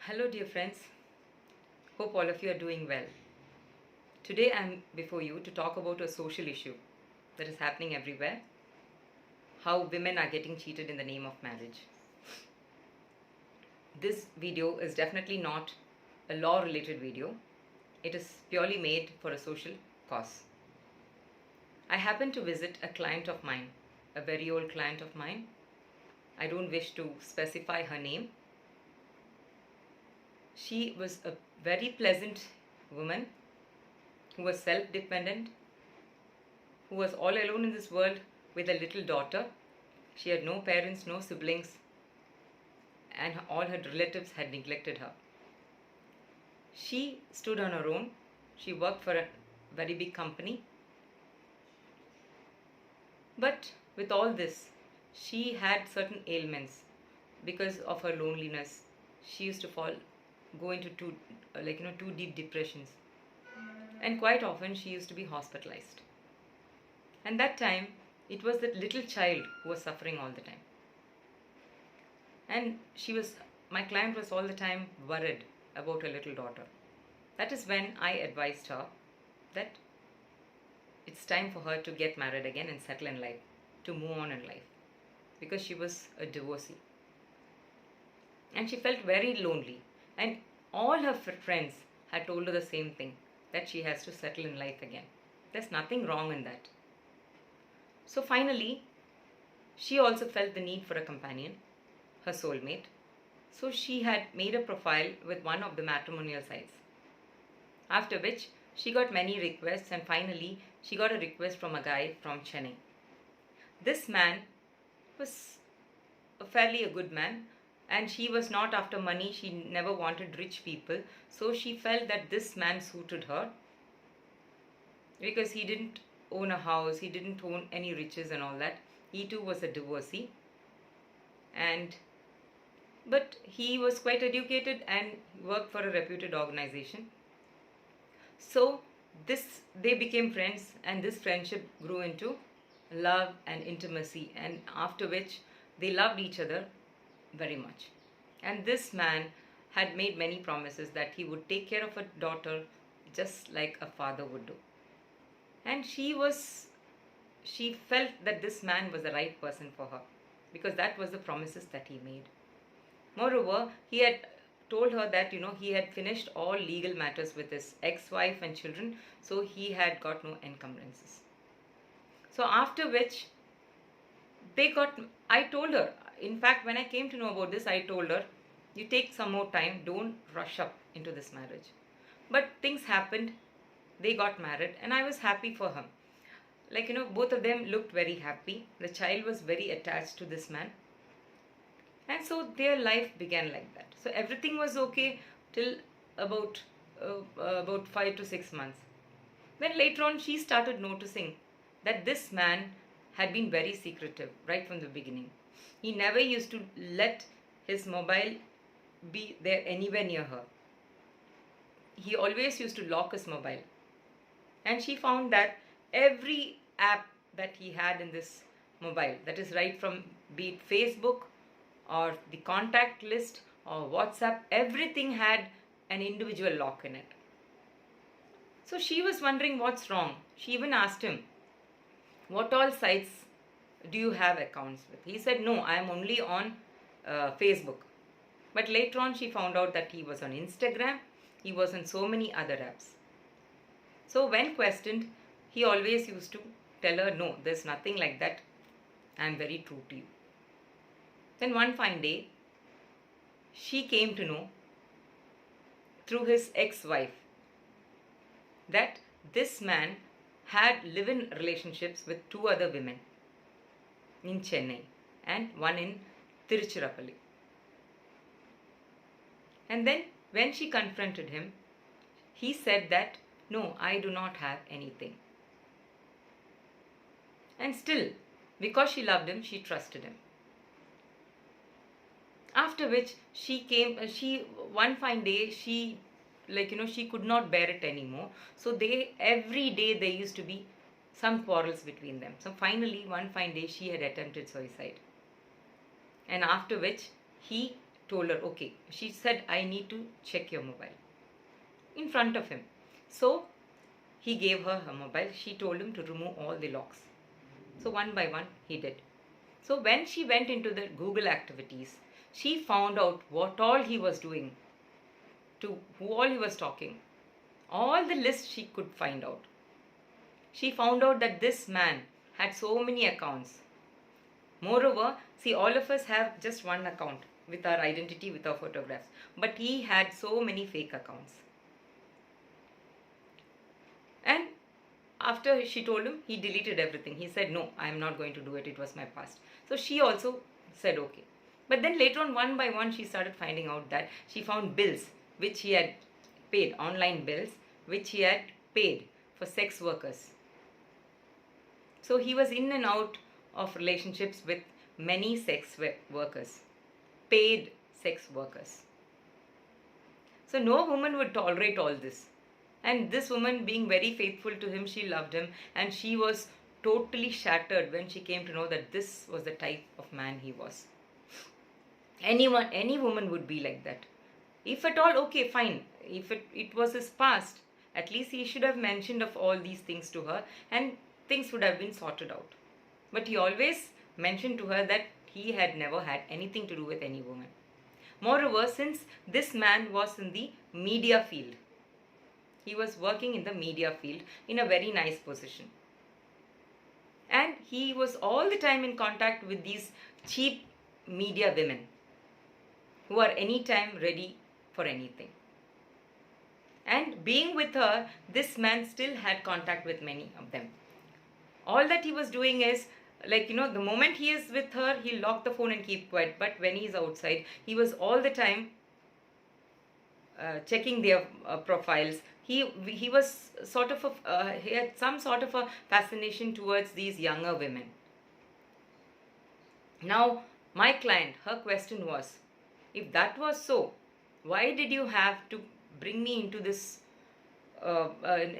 Hello, dear friends. Hope all of you are doing well. Today I'm before you to talk about a social issue that is happening everywhere, how women are getting cheated in the name of marriage. This video is definitely not a law related video, it is purely made for a social cause. I happened to visit a client of mine, a very old client of mine. I don't wish to specify her name. She was a very pleasant woman who was self-dependent, who was all alone in this world with a little daughter. She had no parents, no siblings, and all her relatives had neglected her. She stood on her own. She worked for a very big company. But with all this, she had certain ailments because of her loneliness. She used to go into two deep depressions, and quite often she used to be hospitalized. And that time it was that little child who was suffering all the time, and my client was all the time worried about her little daughter. That is when I advised her that it's time for her to get married again and settle in life, to move on in life, because she was a divorcee and she felt very lonely, and all her friends had told her the same thing, that she has to settle in life again. There's nothing wrong in that. So finally, she also felt the need for a companion, her soulmate. So she had made a profile with one of the matrimonial sites. After which, she got many requests, and finally, she got a request from a guy from Chennai. This man was a good man, and she was not after money. She never wanted rich people. So she felt that this man suited her because he didn't own a house, he didn't own any riches and all that. He too was a divorcee, but he was quite educated and worked for a reputed organization. So they became friends, and this friendship grew into love and intimacy, and after which they loved each other very much. And this man had made many promises that he would take care of a daughter just like a father would do. And she felt that this man was the right person for her, because that was the promises that he made. Moreover, he had told her that he had finished all legal matters with his ex-wife and children, so he had got no encumbrances. So after which I told her, in fact, when I came to know about this, I told her, you take some more time, don't rush up into this marriage. But things happened, they got married, and I was happy for her. Both of them looked very happy. The child was very attached to this man. And so their life began like that. So everything was okay till about 5 to 6 months. Then later on, she started noticing that this man had been very secretive right from the beginning. He never used to let his mobile be there anywhere near her. He always used to lock his mobile. And she found that every app that he had in this mobile, that is right from be it Facebook or the contact list or WhatsApp, everything had an individual lock in it. So she was wondering what's wrong. She even asked him, what all sites do you have accounts with? He said, no, I am only on Facebook. But later on, she found out that he was on Instagram. He was on so many other apps. So when questioned, he always used to tell her, no, there's nothing like that. I am very true to you. Then one fine day, she came to know through his ex-wife that this man had live-in relationships with 2 other women in Chennai and one in Tiruchirappalli. And then when she confronted him, he said that, no, I do not have anything. And still, because she loved him, she trusted him. After which one fine day, she could not bear it anymore. So every day there used to be some quarrels between them. So finally, one fine day, she had attempted suicide. And after which, he told her, okay, she said, I need to check your mobile in front of him. So he gave her her mobile. She told him to remove all the locks. So one by one he did. So when she went into the Google activities, she found out what all he was doing, to who all he was talking, all the list she could find out. She found out that this man had so many accounts. Moreover, see, all of us have just one account with our identity, with our photographs. But he had so many fake accounts. And after she told him, he deleted everything. He said, no, I am not going to do it. It was my past. So she also said, okay. But then later on, one by one, she started finding out that she found bills which he had paid, online bills, which he had paid for sex workers. So he was in and out of relationships with many sex workers, paid sex workers. So no woman would tolerate all this. And this woman, being very faithful to him, she loved him, and she was totally shattered when she came to know that this was the type of man he was. Any woman would be like that. If at all, okay, fine. If it was his past, at least he should have mentioned of all these things to her, and things would have been sorted out. But he always mentioned to her that he had never had anything to do with any woman. Moreover, since this man was in the media field, he was working in the media field in a very nice position. And he was all the time in contact with these cheap media women who are anytime ready for anything. And being with her, this man still had contact with many of them. All that he was doing is, like, the moment he is with her, he'll lock the phone and keep quiet. But when he's outside, he was all the time checking their profiles. He was sort of he had some sort of a fascination towards these younger women. Now, my client, her question was, if that was so, why did you have to bring me into this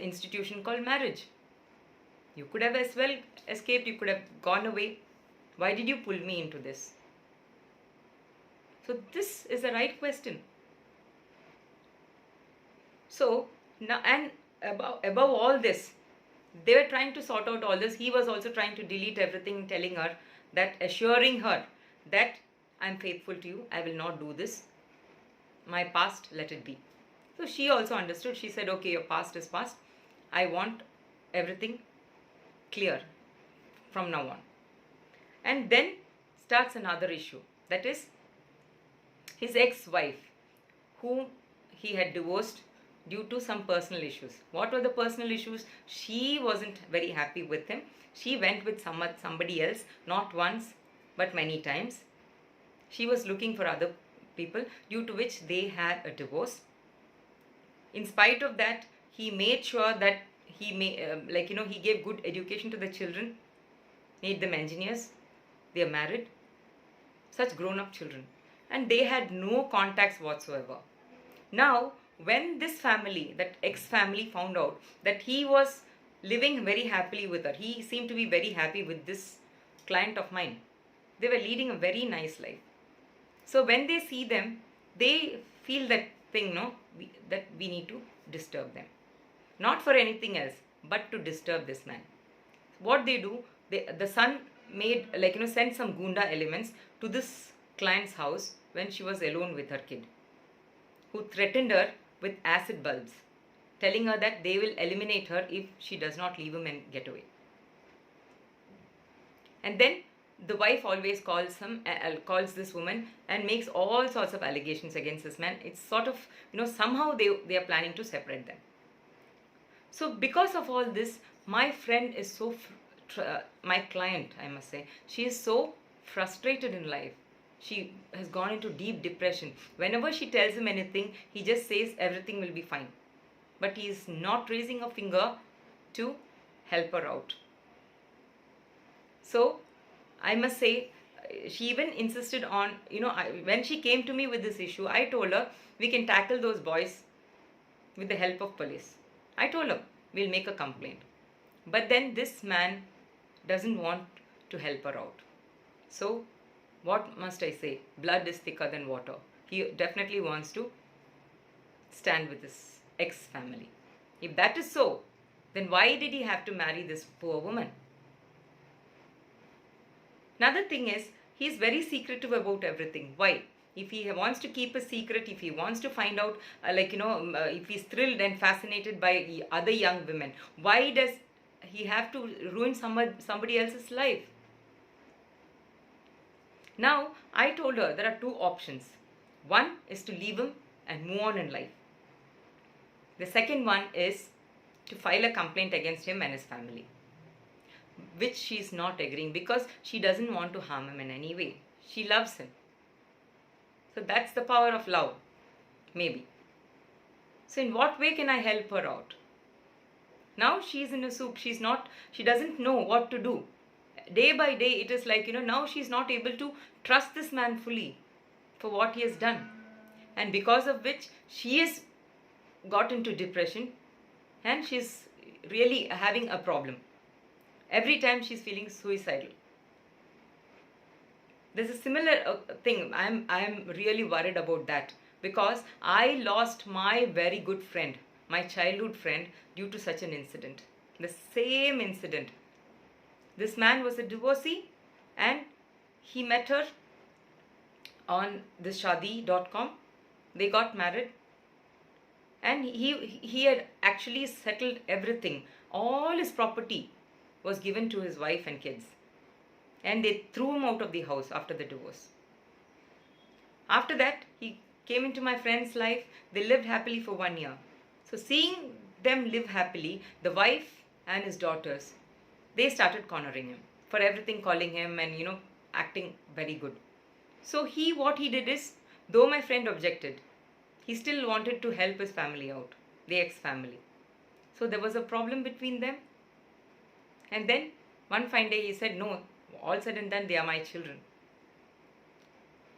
institution called marriage? You could have as well escaped, you could have gone away. Why did you pull me into this? So this is the right question. So, now, and above all this, they were trying to sort out all this. He was also trying to delete everything, telling her that, assuring her that I am faithful to you, I will not do this. My past, let it be. So she also understood. She said, okay, your past is past. I want everything clear from now on. And then starts another issue. That is his ex-wife, whom he had divorced due to some personal issues. What were the personal issues? She wasn't very happy with him. She went with somebody else, not once, but many times. She was looking for other people, due to which they had a divorce. In spite of that, he made sure that he gave good education to the children, made them engineers. They are married, such grown-up children, and they had no contacts whatsoever. Now, when this family, that ex-family, found out that he was living very happily with her, he seemed to be very happy with this client of mine. They were leading a very nice life. So when they see them, they feel that thing, that we need to disturb them. Not for anything else, but to disturb this man. What they do, the son made, sent some gunda elements to this client's house when she was alone with her kid, who threatened her with acid bulbs, telling her that they will eliminate her if she does not leave him and get away. And then the wife always calls this woman and makes all sorts of allegations against this man. It's sort of, somehow they are planning to separate them. So because of all this, my friend is so, my client, I must say, she is so frustrated in life. She has gone into deep depression. Whenever she tells him anything, he just says everything will be fine. But he is not raising a finger to help her out. So, I must say, she even insisted on, when she came to me with this issue, I told her, we can tackle those boys with the help of police. I told her, we'll make a complaint. But then this man doesn't want to help her out. So, what must I say? Blood is thicker than water. He definitely wants to stand with his ex-family. If that is so, then why did he have to marry this poor woman? Another thing is, he is very secretive about everything. Why? If he wants to keep a secret, if he wants to find out, if he's thrilled and fascinated by other young women, why does he have to ruin somebody else's life? Now, I told her there are two options. One is to leave him and move on in life. The second one is to file a complaint against him and his family, which she is not agreeing because she doesn't want to harm him in any way. She loves him. So that's the power of love, maybe. So in what way can I help her out? Now she's in a soup. She doesn't know what to do. Day by day, it is like, now she's not able to trust this man fully for what he has done. And because of which, she has got into depression and she's really having a problem. Every time she's feeling suicidal. There's a similar thing. I'm really worried about that because I lost my very good friend, my childhood friend, due to such an incident. The same incident. This man was a divorcee and he met her on this shadi.com. They got married and he had actually settled everything. All his property was given to his wife and kids. And they threw him out of the house after the divorce. After that, he came into my friend's life. They lived happily for 1 year. So seeing them live happily, the wife and his daughters, they started cornering him for everything, calling him and, acting very good. So what he did is, though my friend objected, he still wanted to help his family out, the ex-family. So there was a problem between them. And then one fine day he said, no, all said and done, they are my children.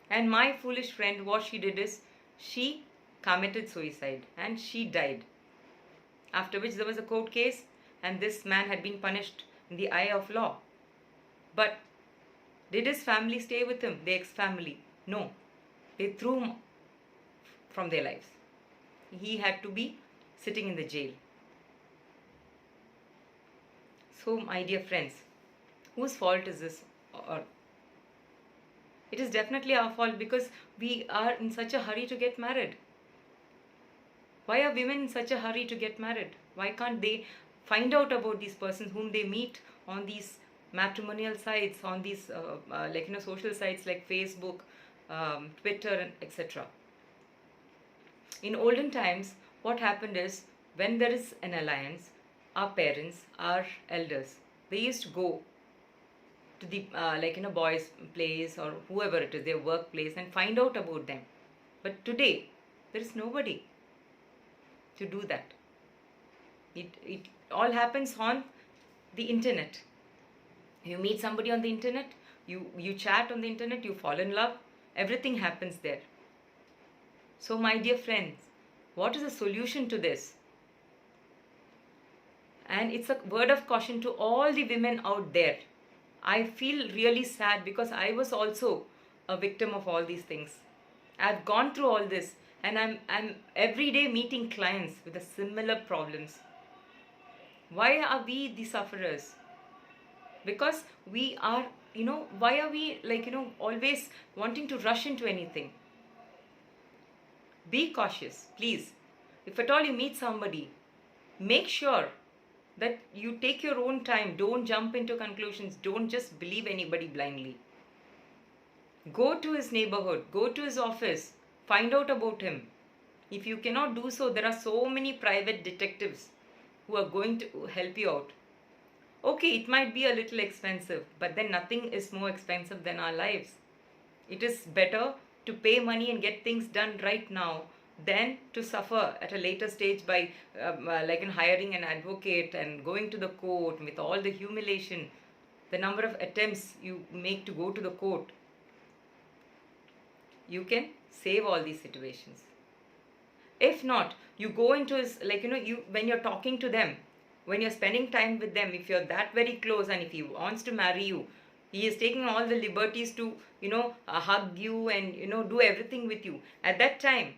And my foolish friend, what she did is, she committed suicide and she died. After which there was a court case and this man had been punished in the eye of law. But did his family stay with him, the ex-family? No. They threw him from their lives. He had to be sitting in the jail. So, my dear friends, whose fault is this? It is definitely our fault because we are in such a hurry to get married. Why are women in such a hurry to get married? Why can't they find out about these persons whom they meet on these matrimonial sites, on these social sites like Facebook, Twitter, etc. In olden times, what happened is, when there is an alliance, our parents, our elders, they used to go to the boys' place or whoever it is, their workplace, and find out about them. But today, there is nobody to do that. It all happens on the internet. You meet somebody on the internet, you chat on the internet, you fall in love, everything happens there. So my dear friends, what is the solution to this? And it's a word of caution to all the women out there. I feel really sad because I was also a victim of all these things. I've gone through all this and I'm every day meeting clients with the similar problems. Why are we the sufferers? Because we are, why are we always wanting to rush into anything? Be cautious, please. If at all you meet somebody, make sure that you take your own time. Don't jump into conclusions. Don't just believe anybody blindly. Go to his neighborhood. Go to his office. Find out about him. If you cannot do so, there are so many private detectives who are going to help you out. Okay, it might be a little expensive, but then nothing is more expensive than our lives. It is better to pay money and get things done right now than to suffer at a later stage by hiring an advocate and going to the court with all the humiliation, the number of attempts you make to go to the court. You can save all these situations. If not, you go into his, when you're talking to them, when you're spending time with them, if you're that very close and if he wants to marry you, He is taking all the liberties to, hug you and, do everything with you. At that time,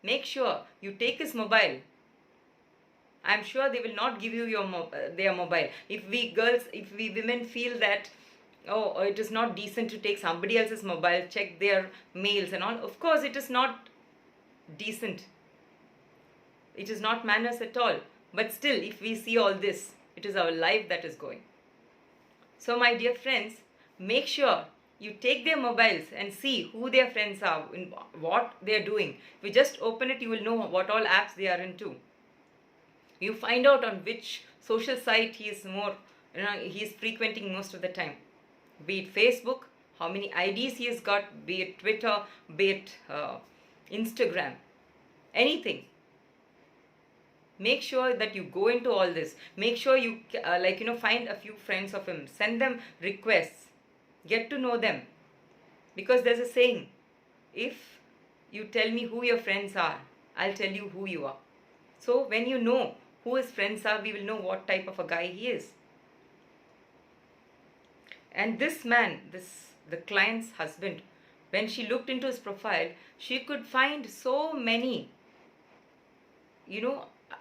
make sure you take his mobile. I'm sure they will not give you their mobile. If we women feel that, oh, it is not decent to take somebody else's mobile, check their mails and all, of course it is not decent. It is not manners at all. But still, if we see all this, it is our life that is going. So my dear friends, make sure you take their mobiles and see who their friends are, what they are doing. If you just open it, you will know what all apps they are into. You find out on which social site he is frequenting most of the time. Be it Facebook, how many IDs he has got, be it Twitter, be it Instagram, anything. Make sure that you go into all this. Make sure you find a few friends of him. Send them requests. Get to know them. Because there's a saying, if you tell me who your friends are, I'll tell you who you are. So when you know who his friends are, we will know what type of a guy he is. And this man, the client's husband, when she looked into his profile, she could find so many,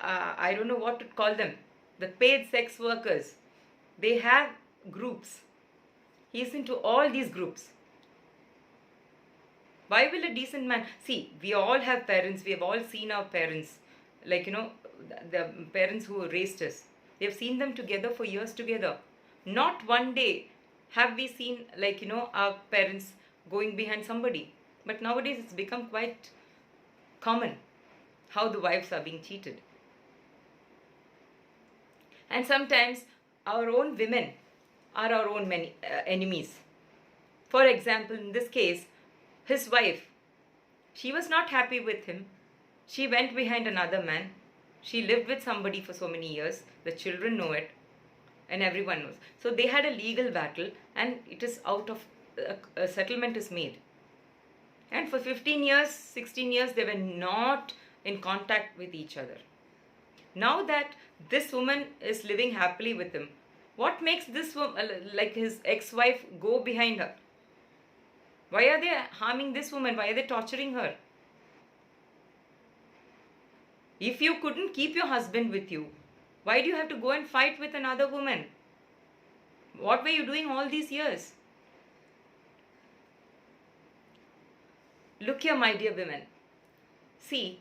I don't know what to call them, the paid sex workers. They have groups. He's into all these groups. Why will a decent man... See, we all have parents. We have all seen our parents. The parents who raised us. We have seen them together for years together. Not one day have we seen, our parents going behind somebody. But nowadays it's become quite common how the wives are being cheated. And sometimes our own women are our own enemies. For example, in this case, his wife, she was not happy with him. She went behind another man. She lived with somebody for so many years. The children know it and everyone knows. So they had a legal battle and it is out of, a settlement is made. And for 15 years, 16 years, they were not in contact with each other. Now that this woman is living happily with him, what makes this woman, his ex-wife, go behind her? Why are they harming this woman? Why are they torturing her? If you couldn't keep your husband with you, why do you have to go and fight with another woman? What were you doing all these years? Look here, my dear women. See,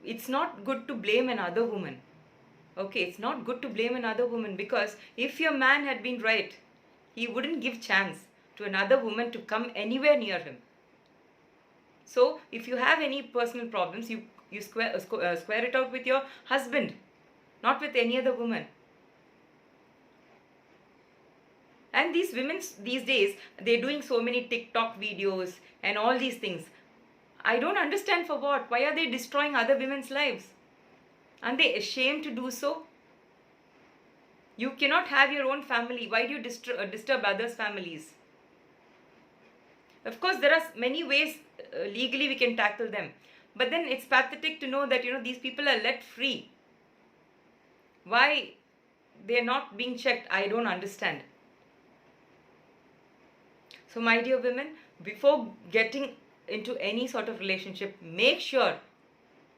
it's not good to blame another woman. Okay, it's not good to blame another woman, because if your man had been right, he wouldn't give chance to another woman to come anywhere near him. So, if you have any personal problems, you square it out with your husband, not with any other woman. And these women these days, they're doing so many TikTok videos and all these things. I don't understand for what. Why are they destroying other women's lives? Aren't they ashamed to do so? You cannot have your own family. Why do you disturb others' families? Of course, there are many ways legally we can tackle them. But then it's pathetic to know that, these people are let free. Why they're not being checked, I don't understand. So my dear women, before getting into any sort of relationship, make sure,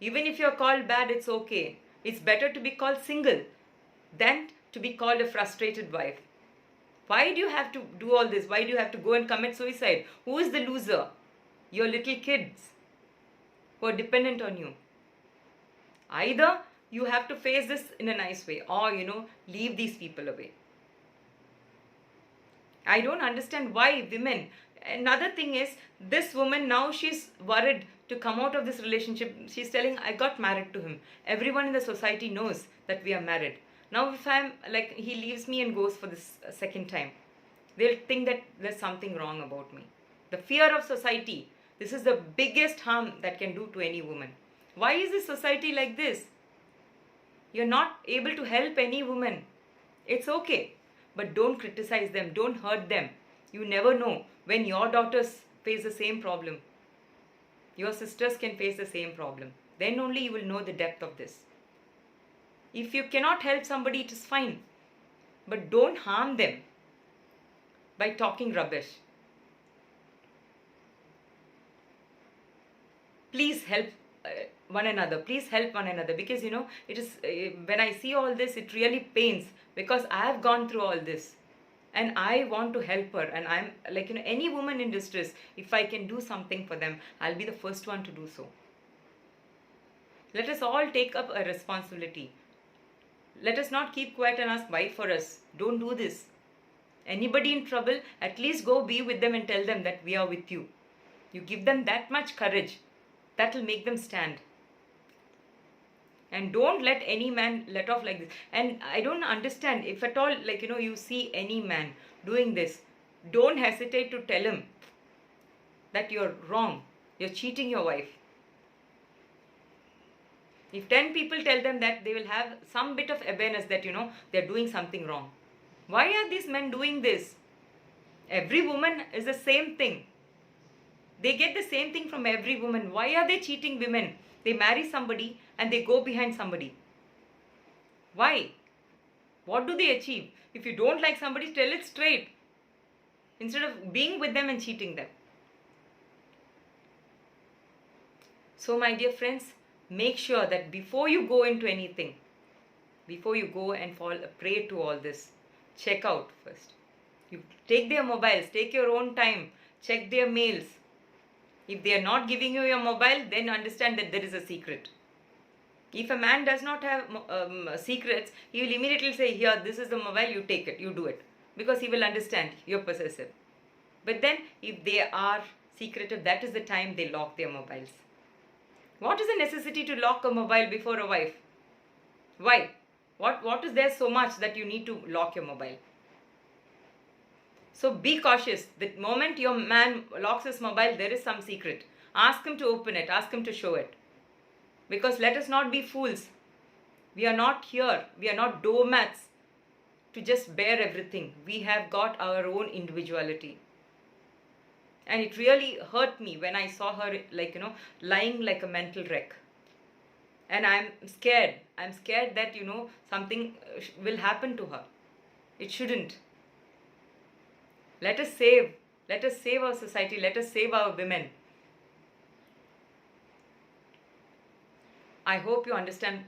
even if you're called bad, it's okay. It's better to be called single than to be called a frustrated wife. Why do you have to do all this? Why do you have to go and commit suicide? Who is the loser? Your little kids who are dependent on you. Either you have to face this in a nice way, or, leave these people away. I don't understand why women... Another thing is, this woman now, she's worried to come out of this relationship. She's telling, I got married to him. Everyone in the society knows that we are married. Now if I'm he leaves me and goes for this second time, they'll think that there's something wrong about me. The fear of society, this is the biggest harm that can do to any woman. Why is this society like this? You're not able to help any woman. It's okay. But don't criticize them. Don't hurt them. You never know when your daughters face the same problem. Your sisters can face the same problem. Then only you will know the depth of this. If you cannot help somebody, it is fine. But don't harm them. by talking rubbish. Please help one another. Please help one another, because it is when I see all this, it really pains, because I have gone through all this and I want to help her, and I'm like, any woman in distress, if I can do something for them, I'll be the first one to do so. Let us all take up a responsibility. Let us not keep quiet and ask why for us. Don't do this. Anybody in trouble, at least go be with them and tell them that we are with you. You give them that much courage, that will make them stand. And don't let any man let off like this. And I don't understand, if at all, like, you see any man doing this, don't hesitate to tell him that you're wrong, you're cheating your wife. If 10 people tell them that, they will have some bit of awareness that, they're doing something wrong. Why are these men doing this? Every woman is the same thing. They get the same thing from every woman. Why are they cheating women? They marry somebody and they go behind somebody. Why? What do they achieve? If you don't like somebody, tell it straight, instead of being with them and cheating them. So my dear friends, make sure that before you go into anything, before you go and fall a prey to all this, check out first. You take their mobiles, take your own time, check their mails. If they are not giving you your mobile, then understand that there is a secret. If a man does not have secrets, he will immediately say, here, this is the mobile, you take it, you do it. Because he will understand you're possessive. But then, if they are secretive, that is the time they lock their mobiles. What is the necessity to lock a mobile before a wife? Why? What is there so much that you need to lock your mobile? So be cautious. The moment your man locks his mobile, there is some secret. Ask him to open it. Ask him to show it. Because let us not be fools. We are not here. We are not doormats to just bear everything. We have got our own individuality. And it really hurt me when I saw her, like, lying like a mental wreck. And I'm scared. I'm scared that, something will happen to her. It shouldn't. Let us save our society. Let us save our women. I hope you understand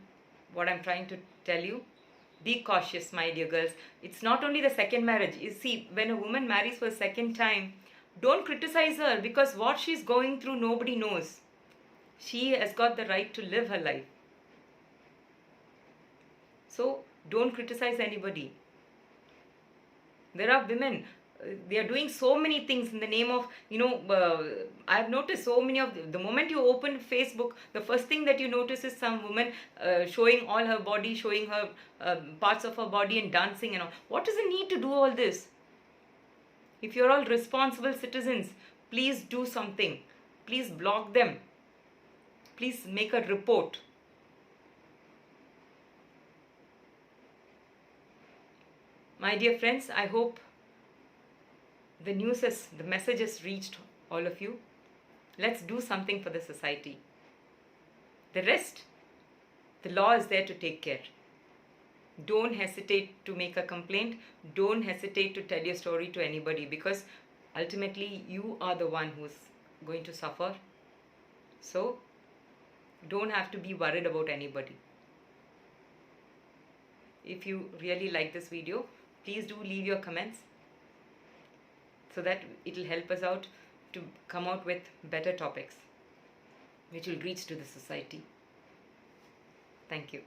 what I'm trying to tell you. Be cautious, my dear girls. It's not only the second marriage. You see, when a woman marries for a second time, don't criticize her, because what she's going through, nobody knows. She has got the right to live her life. So, don't criticize anybody. There are women, they are doing so many things in the name of, I've noticed so many of the moment you open Facebook, the first thing that you notice is some woman showing all her body, showing her parts of her body and dancing and all. What is the need to do all this? If you're all responsible citizens, please do something. Please block them. Please make a report. My dear friends, I hope the message has reached all of you. Let's do something for the society. The rest, the law is there to take care. Don't hesitate to make a complaint. Don't hesitate to tell your story to anybody, because ultimately you are the one who's going to suffer. So, don't have to be worried about anybody. If you really like this video, please do leave your comments, so that it will help us out to come out with better topics which will reach to the society. Thank you.